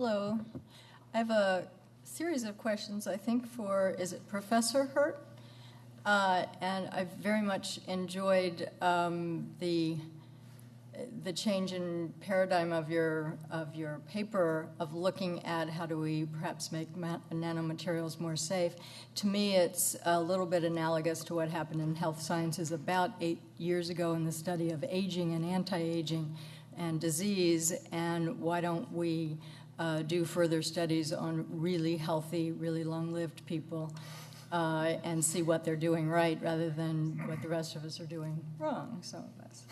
Hello. I have a series of questions, I think, for, is it Professor Hurt? And I've very much enjoyed the change in paradigm of your paper of looking at how do we perhaps make nanomaterials more safe. To me, it's a little bit analogous to what happened in health sciences about 8 years ago in the study of aging and anti-aging and disease, and why don't we do further studies on really healthy, really long-lived people and see what they're doing right rather than what the rest of us are doing wrong, some of us.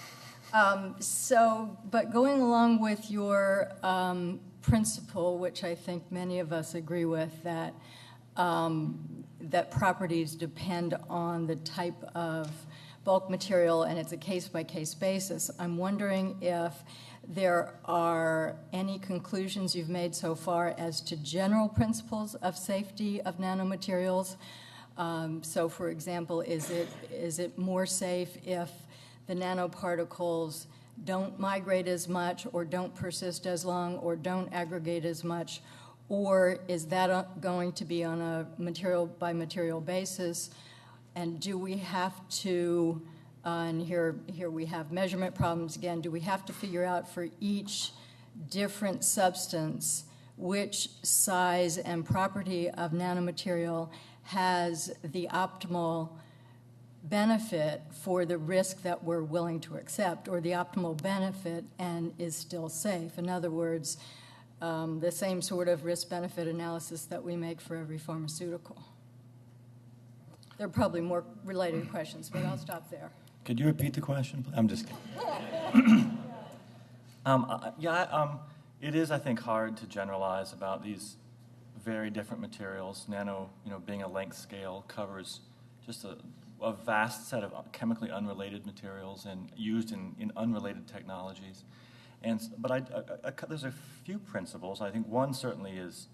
But going along with your principle, which I think many of us agree with, that that properties depend on the type of bulk material and it's a case-by-case basis, I'm wondering if there are any conclusions you've made so far as to general principles of safety of nanomaterials. So, for example, is it more safe if the nanoparticles don't migrate as much or don't persist as long or don't aggregate as much, or is that going to be on a material-by-material basis? And do we have to, and here we have measurement problems again, do we have to figure out for each different substance which size and property of nanomaterial has the optimal benefit for the risk that we're willing to accept, or the optimal benefit and is still safe? In other words, the same sort of risk-benefit analysis that we make for every pharmaceutical. There are probably more related questions, but I'll stop there. Could you repeat the question? I'm just kidding. It is, I think, hard to generalize about these very different materials. Nano, being a length scale, covers just a vast set of chemically unrelated materials and used in unrelated technologies. But there's a few principles. I think one certainly is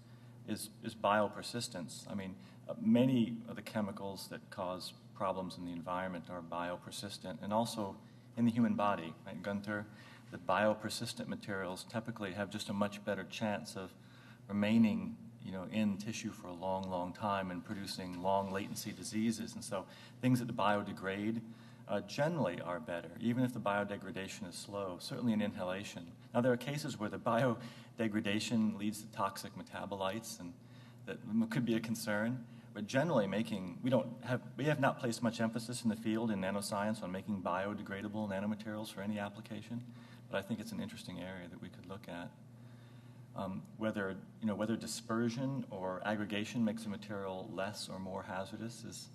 biopersistence. I mean, many of the chemicals that cause problems in the environment are biopersistent, and also in the human body. Right, Gunther, the biopersistent materials typically have just a much better chance of remaining in tissue for a long, long time and producing long latency diseases. And so things that biodegrade generally are better, even if the biodegradation is slow, certainly in inhalation. Now, there are cases where the biodegradation leads to toxic metabolites, and that could be a concern. But generally we have not placed much emphasis in the field in nanoscience on making biodegradable nanomaterials for any application, but I think it's an interesting area that we could look at. Whether dispersion or aggregation makes a material less or more hazardous is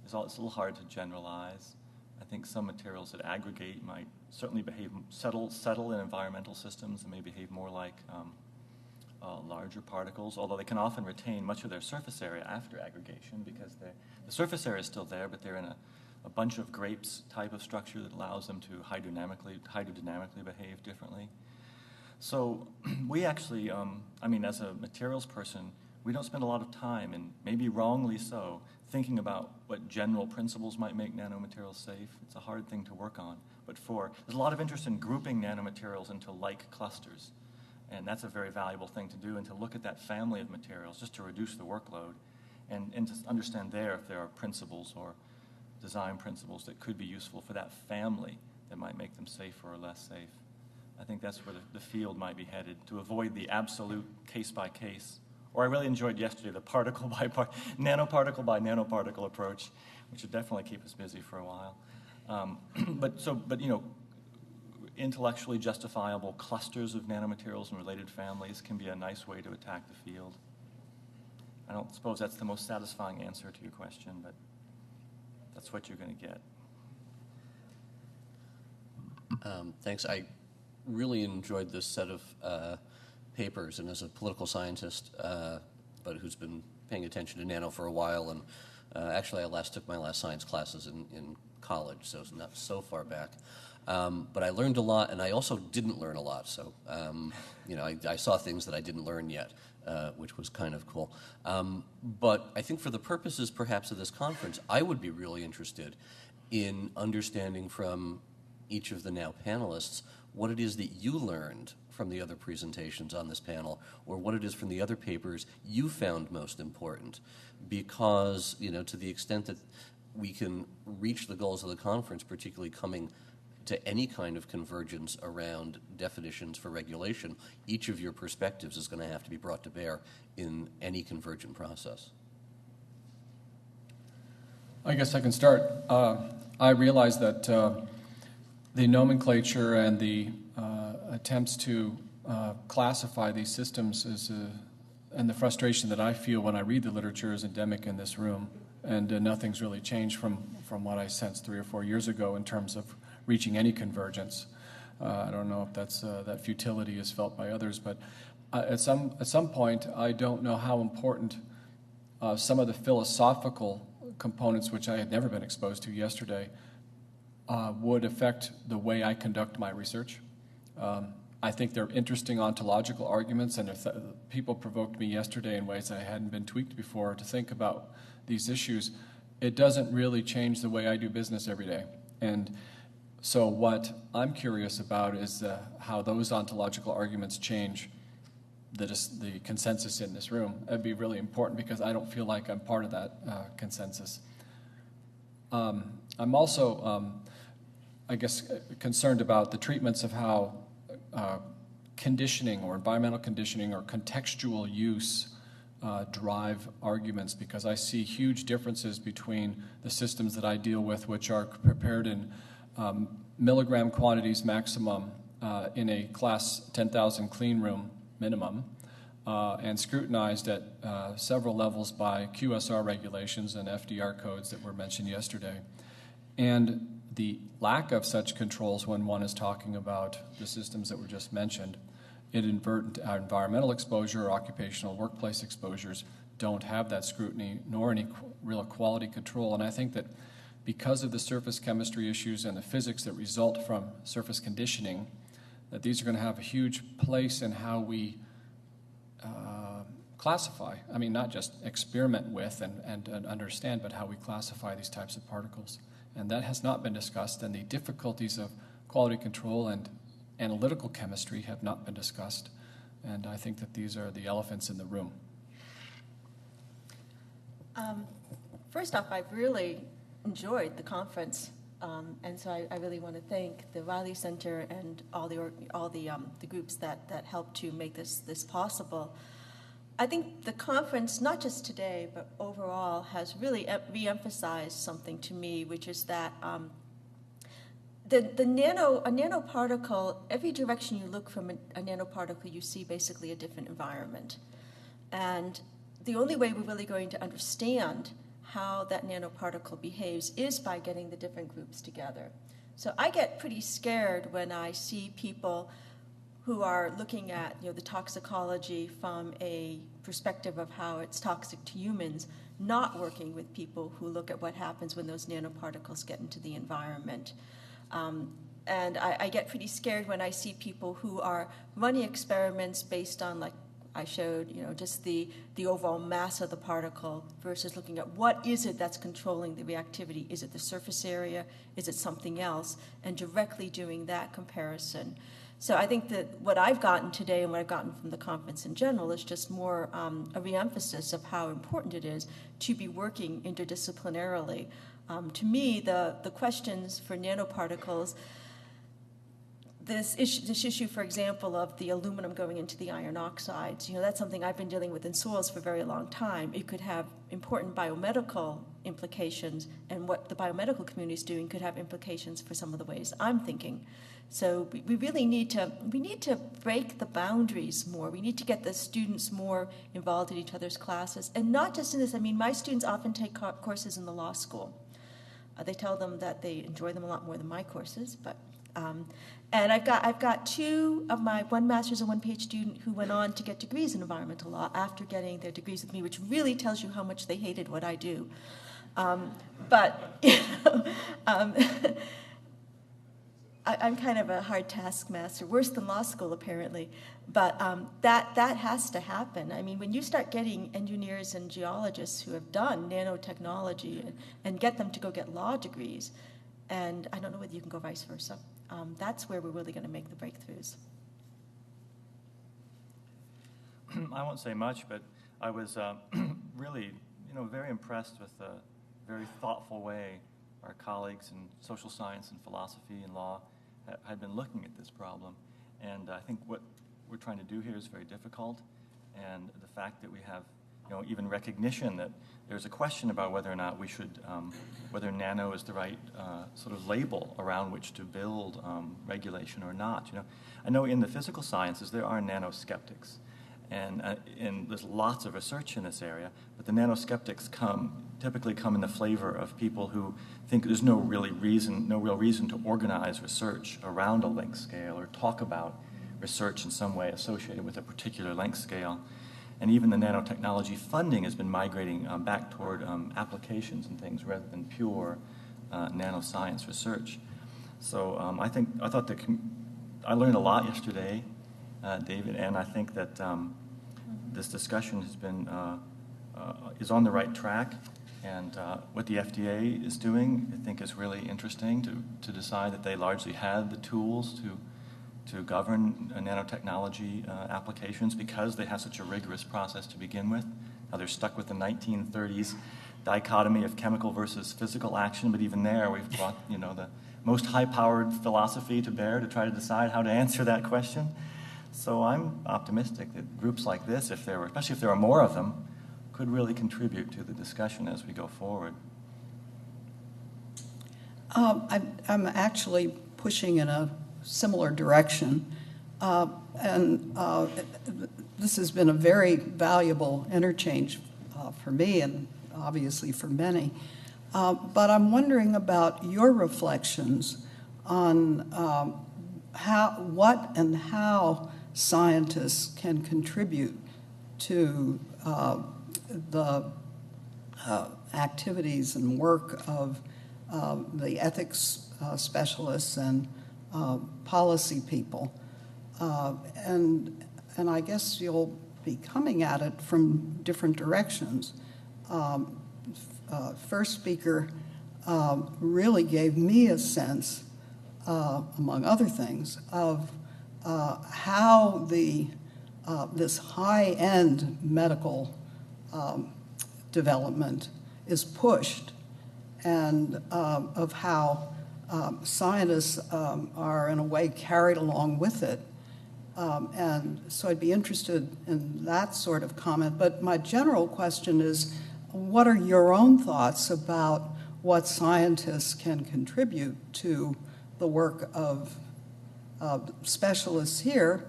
it's a little hard to generalize. I think some materials that aggregate might certainly settle in environmental systems and may behave more like larger particles, although they can often retain much of their surface area after aggregation because the surface area is still there, but they're in a bunch of grapes type of structure that allows them to hydrodynamically behave differently. So we actually, as a materials person, we don't spend a lot of time, and maybe wrongly so, thinking about what general principles might make nanomaterials safe. It's a hard thing to work on. But there's a lot of interest in grouping nanomaterials into like clusters. And that's a very valuable thing to do, and to look at that family of materials just to reduce the workload and to understand if there are principles or design principles that could be useful for that family that might make them safer or less safe. I think that's where the field might be headed, to avoid the absolute case-by-case. Or I really enjoyed yesterday the nanoparticle by nanoparticle approach, which would definitely keep us busy for a while. But intellectually justifiable clusters of nanomaterials and related families can be a nice way to attack the field. I don't suppose that's the most satisfying answer to your question, but that's what you're going to get. Thanks. I really enjoyed this set of papers, and as a political scientist, but who's been paying attention to nano for a while, and actually I took my last science classes in college, so it's not so far back. But I learned a lot, and I also didn't learn a lot. So, I saw things that I didn't learn yet, which was kind of cool. But I think for the purposes, perhaps, of this conference, I would be really interested in understanding from each of the now panelists what it is that you learned from the other presentations on this panel, or what it is from the other papers you found most important. Because, to the extent that we can reach the goals of the conference, particularly coming to any kind of convergence around definitions for regulation, each of your perspectives is going to have to be brought to bear in any convergent process. I guess I can start. I realize that the nomenclature and the attempts to classify these systems and the frustration that I feel when I read the literature is endemic in this room, and nothing's really changed from what I sensed 3 or 4 years ago in terms of reaching any convergence. I don't know if that futility is felt by others, but at some point, I don't know how important some of the philosophical components, which I had never been exposed to yesterday, would affect the way I conduct my research. I think they're interesting ontological arguments, and if people provoked me yesterday in ways that I hadn't been tweaked before to think about these issues, it doesn't really change the way I do business every day. And so what I'm curious about is how those ontological arguments change the consensus in this room. That'd be really important because I don't feel like I'm part of that consensus. I'm also, I guess, concerned about the treatments of how conditioning or environmental conditioning or contextual use drive arguments, because I see huge differences between the systems that I deal with, which are prepared in milligram quantities maximum in a class 10,000 clean room minimum, and scrutinized at several levels by QSR regulations and FDR codes that were mentioned yesterday. And the lack of such controls when one is talking about the systems that were just mentioned, environmental exposure or occupational workplace exposures don't have that scrutiny nor any real quality control. And I think that because of the surface chemistry issues and the physics that result from surface conditioning, that these are going to have a huge place in how we classify. I mean, not just experiment with and understand, but how we classify these types of particles. And that has not been discussed, and the difficulties of quality control and analytical chemistry have not been discussed. And I think that these are the elephants in the room. First off, I've really enjoyed the conference, and so I really want to thank the Riley Center and all the groups that helped to make this possible. I think the conference, not just today, but overall, has really re-emphasized something to me, which is that a nanoparticle, every direction you look from a nanoparticle, you see basically a different environment. And the only way we're really going to understand how that nanoparticle behaves is by getting the different groups together. So I get pretty scared when I see people who are looking at the toxicology from a perspective of how it's toxic to humans, not working with people who look at what happens when those nanoparticles get into the environment. And I get pretty scared when I see people who are running experiments based on, like I showed, just the overall mass of the particle versus looking at what is it that's controlling the reactivity. Is it the surface area? Is it something else? And directly doing that comparison. So I think that what I've gotten today and what I've gotten from the conference in general is just more a re-emphasis of how important it is to be working interdisciplinarily. To me, the questions for nanoparticles, this issue, for example, of the aluminum going into the iron oxides, that's something I've been dealing with in soils for a very long time. It could have important biomedical implications, and what the biomedical community is doing could have implications for some of the ways I'm thinking. So we really need to break the boundaries more. We need to get the students more involved in each other's classes, and not just in this. I mean, my students often take courses in the law school. They tell them that they enjoy them a lot more than my courses, but and I've got two of my one master's and one PhD student who went on to get degrees in environmental law after getting their degrees with me, which really tells you how much they hated what I do. I'm kind of a hard taskmaster, worse than law school apparently, but that has to happen. I mean, when you start getting engineers and geologists who have done nanotechnology and get them to go get law degrees, and I don't know whether you can go vice versa, that's where we're really going to make the breakthroughs. I won't say much, but I was really, very impressed with the very thoughtful way our colleagues in social science and philosophy and law had been looking at this problem. And I think what we're trying to do here is very difficult. And the fact that we have, even recognition that there's a question about whether or not we should, whether nano is the right sort of label around which to build regulation or not. I know in the physical sciences there are nano-skeptics. And there's lots of research in this area, but the nano-skeptics typically come in the flavor of people who think there's no real reason to organize research around a length scale or talk about research in some way associated with a particular length scale. And even the nanotechnology funding has been migrating back toward applications and things rather than pure nanoscience research. So I learned a lot yesterday, David, and I think that this discussion has been is on the right track. And what the FDA is doing, I think, is really interesting to decide that they largely had the tools to govern nanotechnology applications because they have such a rigorous process to begin with. Now they're stuck with the 1930s dichotomy of chemical versus physical action, but even there we've brought the most high-powered philosophy to bear to try to decide how to answer that question. So I'm optimistic that groups like this, especially if there are more of them, could really contribute to the discussion as we go forward. I'm actually pushing in a similar direction, and this has been a very valuable interchange for me and obviously for many. But I'm wondering about your reflections on how scientists can contribute to the activities and work of the ethics specialists and policy people. And I guess you'll be coming at it from different directions. First speaker really gave me a sense, among other things, of how this high-end medical development is pushed, and of how scientists are in a way carried along with it. And so I'd be interested in that sort of comment. But my general question is, what are your own thoughts about what scientists can contribute to the work of specialists here?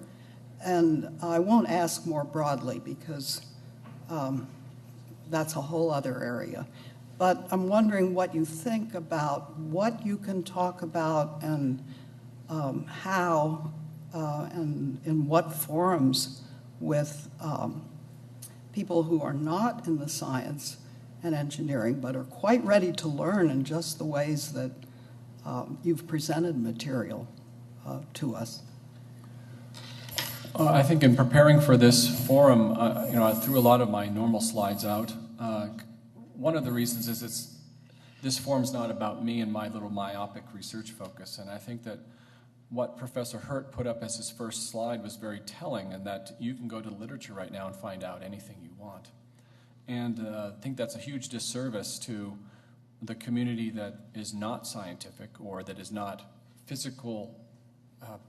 And I won't ask more broadly because that's a whole other area. But I'm wondering what you think about what you can talk about and how and in what forums with people who are not in the science and engineering but are quite ready to learn in just the ways that you've presented material to us. I think in preparing for this forum, I threw a lot of my normal slides out. One of the reasons is this forum's not about me and my little myopic research focus, and I think that what Professor Hurt put up as his first slide was very telling, in that you can go to literature right now and find out anything you want. And I think that's a huge disservice to the community that is not scientific or that is not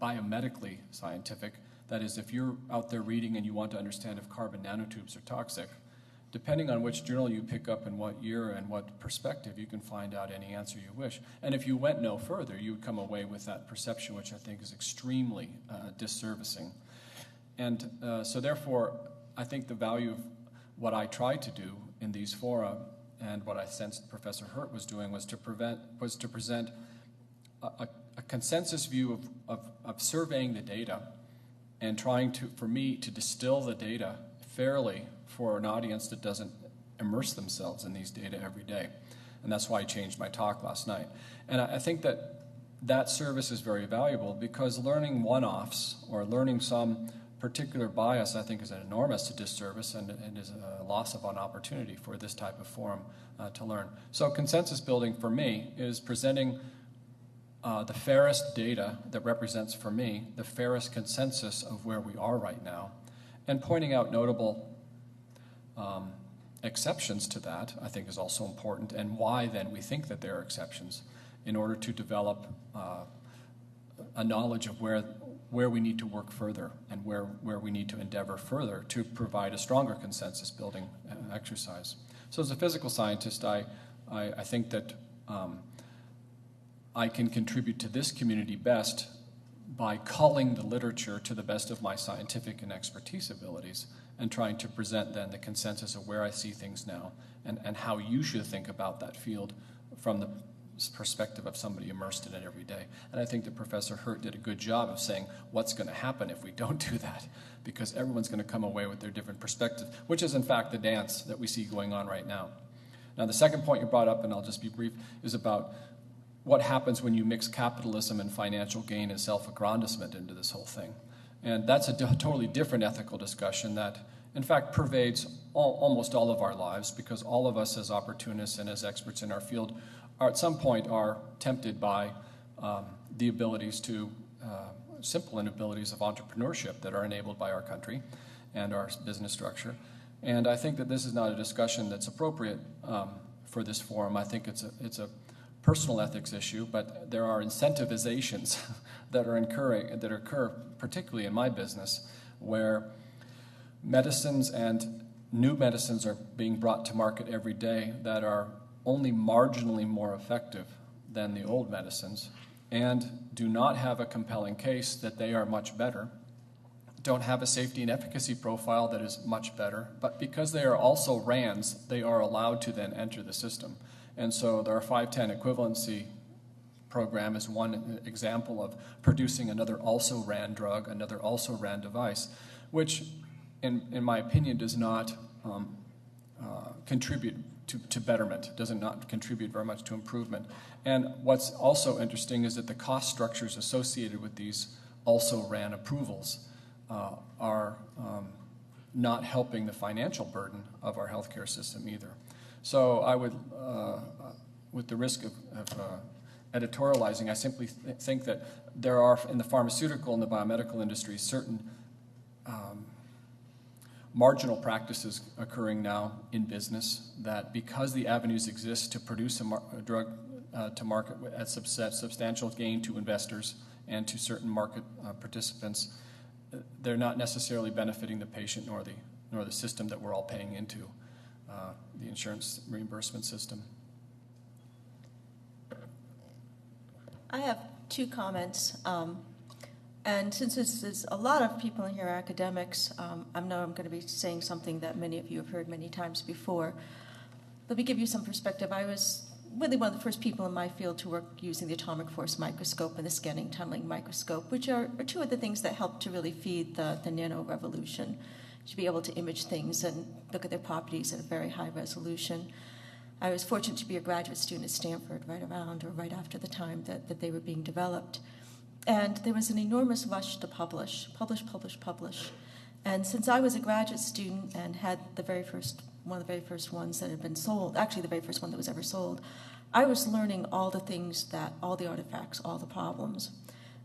biomedically scientific. That is, if you're out there reading and you want to understand if carbon nanotubes are toxic, depending on which journal you pick up and what year and what perspective, you can find out any answer you wish. And if you went no further, you would come away with that perception, which I think is extremely disservicing. And so therefore, I think the value of what I tried to do in these fora and what I sensed Professor Hurt was doing was to present a consensus view of surveying the data and trying for me to distill the data fairly for an audience that doesn't immerse themselves in these data every day. And that's why I changed my talk last night. And I think that service is very valuable, because learning one-offs or learning some particular bias, I think, is an enormous disservice and is a loss of an opportunity for this type of forum to learn. So consensus building for me is presenting the fairest data that represents, for me, the fairest consensus of where we are right now, And pointing out notable exceptions to that, I think, is also important, and why then we think that there are exceptions in order to develop a knowledge of where we need to work further and where we need to endeavor further to provide a stronger consensus building exercise. So as a physical scientist, I think that I can contribute to this community best by culling the literature to the best of my scientific and expertise abilities and trying to present then the consensus of where I see things now and how you should think about that field from the perspective of somebody immersed in it every day. And I think that Professor Hurt did a good job of saying what's going to happen if we don't do that, because everyone's going to come away with their different perspectives, which is in fact the dance that we see going on right now. Now the second point you brought up, and I'll just be brief, is about what happens when you mix capitalism and financial gain and self-aggrandizement into this whole thing. And that's a totally different ethical discussion that, in fact, pervades almost all of our lives, because all of us as opportunists and as experts in our field at some point are tempted by the abilities to, simple inabilities of entrepreneurship that are enabled by our country and our business structure. And I think that this is not a discussion that's appropriate for this forum. I think it's a personal ethics issue, but there are incentivizations that occur particularly in my business, where medicines and new medicines are being brought to market every day that are only marginally more effective than the old medicines and do not have a compelling case that they are much better, don't have a safety and efficacy profile that is much better, but because they are also RANds, they are allowed to then enter the system. And so our 510 equivalency program is one example of producing another also RAN drug, another also RAN device, which in my opinion does not contribute to betterment, does not contribute very much to improvement. And what's also interesting is that the cost structures associated with these also RAN approvals are not helping the financial burden of our healthcare system either. So I would, with the risk of editorializing, I simply think that there are, in the pharmaceutical and the biomedical industry, certain marginal practices occurring now in business that, because the avenues exist to produce a drug to market at substantial gain to investors and to certain market participants, they're not necessarily benefiting the patient nor the system that we're all paying into, the insurance reimbursement system. I have two comments. And since there's a lot of people in here are academics, I know I'm going to be saying something that many of you have heard many times before. Let me give you some perspective. I was really one of the first people in my field to work using the atomic force microscope and the scanning tunneling microscope, which are two of the things that helped to really feed the nano revolution, to be able to image things and look at their properties at a very high resolution. I was fortunate to be a graduate student at Stanford right around or right after the time that they were being developed. And there was an enormous rush to publish. And since I was a graduate student and had one of the very first ones that had been sold, actually the very first one that was ever sold, I was learning all the things all the artifacts, all the problems.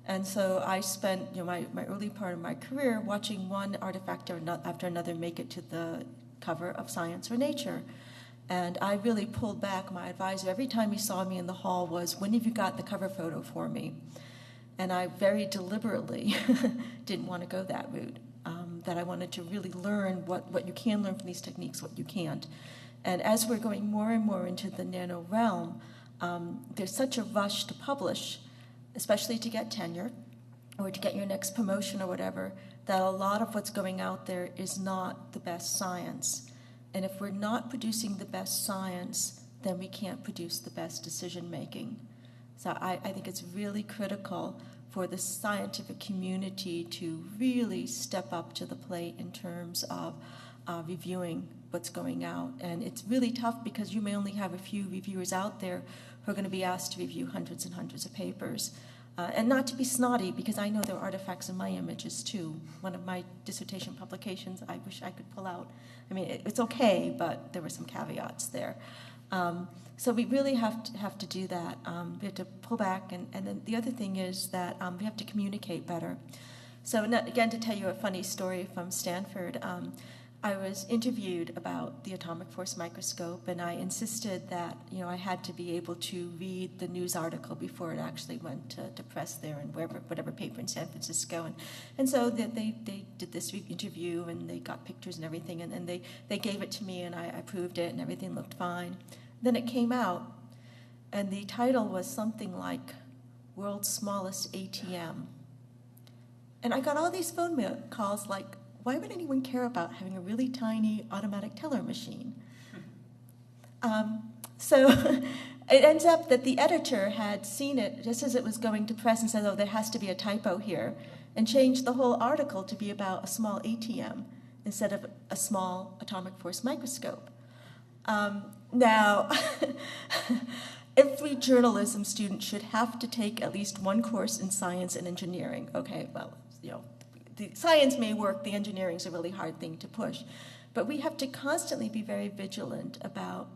And so I spent my early part of my career watching one artifact after another make it to the cover of Science or Nature. And I really pulled back. My advisor, every time he saw me in the hall, was, "When have you got the cover photo for me?" And I very deliberately didn't want to go that route, that I wanted to really learn what you can learn from these techniques, what you can't. And as we're going more and more into the nano realm, there's such a rush to publish, especially to get tenure or to get your next promotion or whatever, that a lot of what's going out there is not the best science. And if we're not producing the best science, then we can't produce the best decision making. So I think it's really critical for the scientific community to really step up to the plate in terms of reviewing what's going out. And it's really tough because you may only have a few reviewers out there who are going to be asked to review hundreds and hundreds of papers. And not to be snotty, because I know there are artifacts in my images too. One of my dissertation publications, I wish I could pull out. I mean, it's okay, but there were some caveats there. So we really have to do that. We have to pull back, and then the other thing is that we have to communicate better. So again, to tell you a funny story from Stanford, I was interviewed about the atomic force microscope, and I insisted that I had to be able to read the news article before it actually went to press there and whatever paper in San Francisco, and so they did this interview and they got pictures and everything, and then they gave it to me and I approved it and everything looked fine. Then it came out, and the title was something like "World's Smallest ATM," and I got all these phone calls like, why would anyone care about having a really tiny automatic teller machine? So it ends up that the editor had seen it just as it was going to press and said, oh, there has to be a typo here, and changed the whole article to be about a small ATM instead of a small atomic force microscope. Now, every journalism student should have to take at least one course in science and engineering. Okay, well, the science may work, the engineering is a really hard thing to push. But we have to constantly be very vigilant about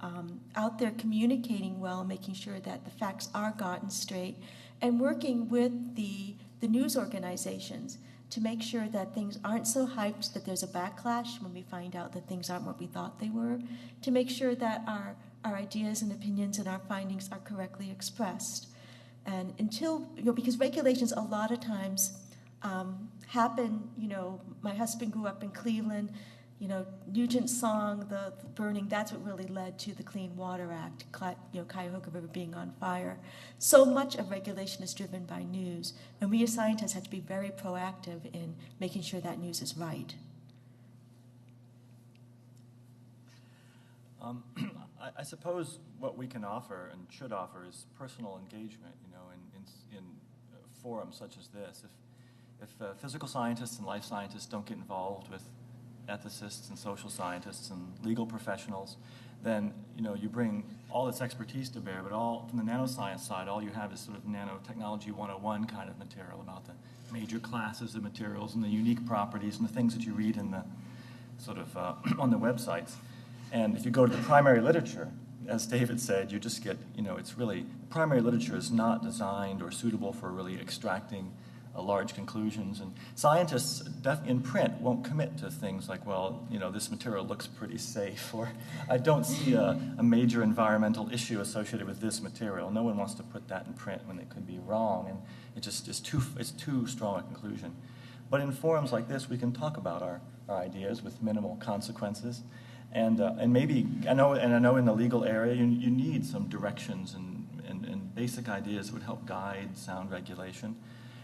out there communicating well, making sure that the facts are gotten straight, and working with the news organizations to make sure that things aren't so hyped that there's a backlash when we find out that things aren't what we thought they were, to make sure that our ideas and opinions and our findings are correctly expressed. And until, because regulations a lot of times happen, my husband grew up in Cleveland, Nugent's song, the burning, that's what really led to the Clean Water Act, Cuyahoga River being on fire. So much of regulation is driven by news, and we as scientists have to be very proactive in making sure that news is right. I suppose what we can offer and should offer is personal engagement, in forums such as this. If physical scientists and life scientists don't get involved with ethicists and social scientists and legal professionals, then you bring all this expertise to bear, but all from the nanoscience side, all you have is sort of nanotechnology 101 kind of material about the major classes of materials and the unique properties and the things that you read in the sort of on the websites. And if you go to the primary literature, as David said, you just get, it's really, primary literature is not designed or suitable for really extracting large conclusions. And scientists in print won't commit to things like, well, this material looks pretty safe, or I don't see a major environmental issue associated with this material. No one wants to put that in print when it could be wrong, and it just is too strong a conclusion. But in forums like this, we can talk about our ideas with minimal consequences. And maybe, I know in the legal area, you need some directions and basic ideas that would help guide sound regulation.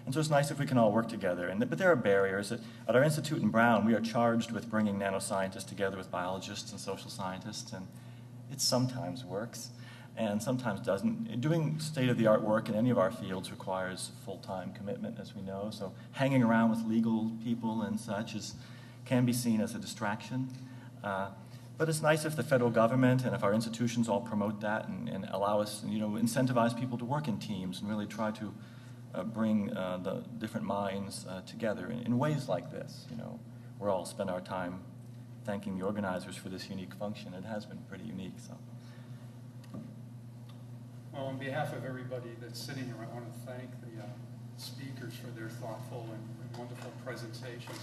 And so it's nice if we can all work together. But there are barriers. At our institute in Brown, we are charged with bringing nanoscientists together with biologists and social scientists, and it sometimes works and sometimes doesn't. Doing state-of-the-art work in any of our fields requires full-time commitment, as we know. So hanging around with legal people and such can be seen as a distraction. But it's nice if the federal government and if our institutions all promote that and allow us, incentivize people to work in teams and really try to bring the different minds together in ways like this. We're all spend our time thanking the organizers for this unique function. It has been pretty unique. So. Well, on behalf of everybody that's sitting here, I want to thank the speakers for their thoughtful and wonderful presentations.